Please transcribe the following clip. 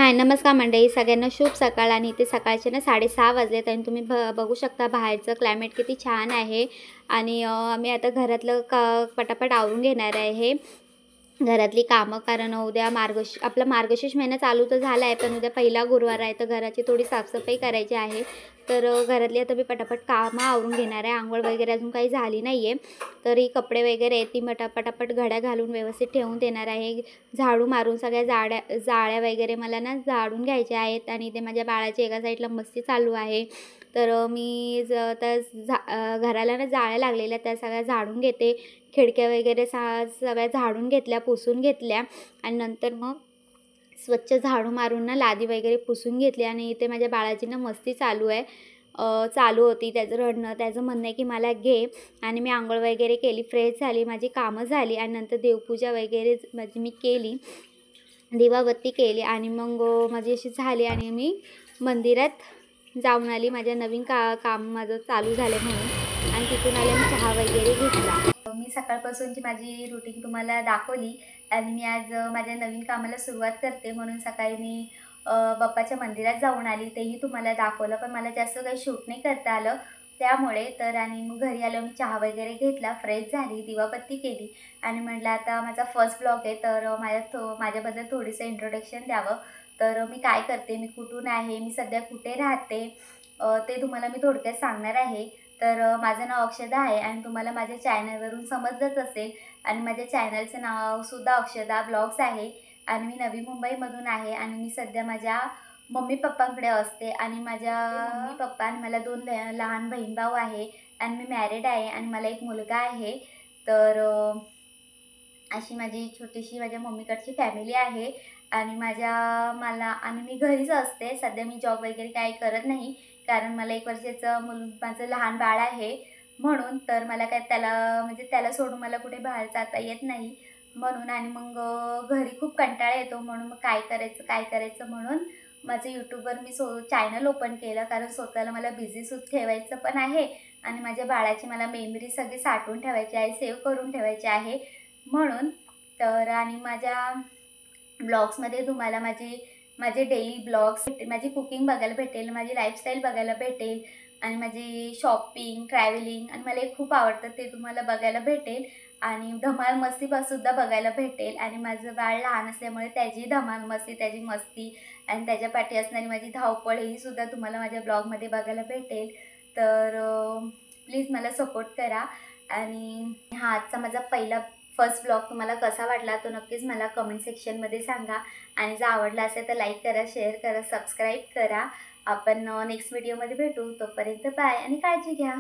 हाय नमस्कार मंडळी, सगळ्यांना शुभ सकाळ। आणि इथे सकाळचे ना 6:30 वाजलेत आणि तुम्ही बघू शकता बाहेरचं क्लायमेट किती छान आहे। आणि आम्ही आता घरातलं पटापट आवरून घेणार आहे घरातली कामं, कारण उद्या आपला मार्गशीर्ष महिना चालू तर झाला आहे, पण उद्या पहिला गुरुवार आहे, तर घराची थोडी साफसफाई करायची आहे। तर घरातली आता मी पटापट कामं आवरून घेणार आहे। आंघोळ वगैरे अजून काही झाली नाही आहे, तर ही कपडे वगैरे ती पटापट घड्या घालून व्यवस्थित ठेवून देणार आहे। झाडू मारून सगळ्या जाळ्या वगैरे मला ना झाडून घ्यायच्या आहेत। आणि ते माझ्या बाळाची एका साईडला मस्ती चालू आहे, तर मी घराला ना जाळ्या लागलेल्या त्या सगळ्या झाडून घेते। खिडक्या वगैरे सगळ्या झाडून घेतल्या, पुसून घेतल्या आणि नंतर मग स्वच्छ झाडू मारून ना लादी वगैरे पुसून घेतली। आणि इथे माझ्या बाळाची ना मस्ती चालू होती, त्याचं रडणं। त्याचं म्हणणं आहे की मला घे। आणि मी आंघोळ वगैरे केली, फ्रेश झाली, माझी कामं झाली आणि नंतर देवपूजा वगैरे मी केली, दिवाबत्ती केली आणि मग माझी अशी झाली आणि मी मंदिरात जाऊन आली। माझ्या नवीन काम माझं चालू झालं म्हणून, आणि तिथून आले मी चहा वगैरे घेतला। मी सकाळपासूनची माझी रुटीन तुम्हाला दाखवली आणि मी आज माझ्या नवीन कामाला सुरुवात करते, म्हणून सकाळी मी बाप्पाच्या मंदिरात जाऊन आली, तेही तुम्हाला दाखवलं। पण मला जास्त काही शूट नाही करता आलं त्यामुळे। तर आणि मग घरी आलो, मी चहा वगैरे घेतला, फ्रेश झाली, दिवाबत्ती केली आणि म्हटलं आता माझा फर्स्ट ब्लॉग आहे, तर माझ्याबद्दल थोडंसं इंट्रोडक्शन द्यावं। तर मी काय करते, मी कुठून आहे, मी सध्या कुठे राहते, ते तुम्हाला मी थोडक्यात सांगणार आहे। तर माझं नाव अक्षदा आहे आणि तुम्हाला माझ्या चॅनलवरून समजलंच असेल। आणि माझ्या चॅनलचं नावसुद्धा अक्षदा ब्लॉग्स आहे आणि मी नवी मुंबईमधून आहे। आणि मी सध्या माझ्या मम्मी पप्पांकडे असते आणि माझ्या मम्मी पप्पा आणि मला 2 लहान बहीण भाऊ आहे आणि मी मॅरिड आहे आणि मला एक मुलगा आहे। तर अशी माझी छोटीशी माझ्या मम्मीकडची फॅमिली आहे। आणि आणि मी घरीच असते सध्या, मी जॉब वगैरे काही करत नाही, कारण मला 1 वर्षाचं माझं लहान बाळ आहे म्हणून। तर मला काय त्याला सोडून मला कुठे बाहेर जाता येत नाही म्हणून। आणि मग घरी खूप कंटाळा येतो, म्हणून मग काय करायचं म्हणून माझं यूट्यूबवर मी चॅनल ओपन केलं, कारण स्वतःला मला बिझी ठेवायचं पण आहे आणि माझ्या बाळाची मला मेमरी सगळी साठवून ठेवायची आहे, सेव्ह करून ठेवायची आहे म्हणून। तर आणि माझ्या ब्लॉग्समध्ये तुम्हाला माझे डेली ब्लॉग्स, माझी कुकिंग बघायला भेटेल, माझी लाईफस्टाईल बघायला भेटेल आणि माझी शॉपिंग, ट्रॅव्हलिंग आणि मला खूप आवडतं ते तुम्हाला बघायला भेटेल। आणि धमाल मस्तीसुद्धा बघायला भेटेल। आणि माझं बाळ लहान असल्यामुळे त्याची धमाल मस्ती, त्याची मस्ती आणि त्याच्या पाठी असणारी माझी धावपळ ही सुद्धा तुम्हाला माझ्या ब्लॉगमध्ये बघायला भेटेल। तर प्लीज मला सपोर्ट करा। आणि हा आजचा माझा फर्स्ट ब्लॉग तुम्हाला कसा वाटला तो नक्कीच मला कमेंट सेक्शनमध्ये सांगा। आणि जर आवडला असेल तर लाईक करा, शेअर करा, सबस्क्राईब करा। आपण नेक्स्ट व्हिडिओमध्ये भेटू, तोपर्यंत बाय आणि काळजी घ्या।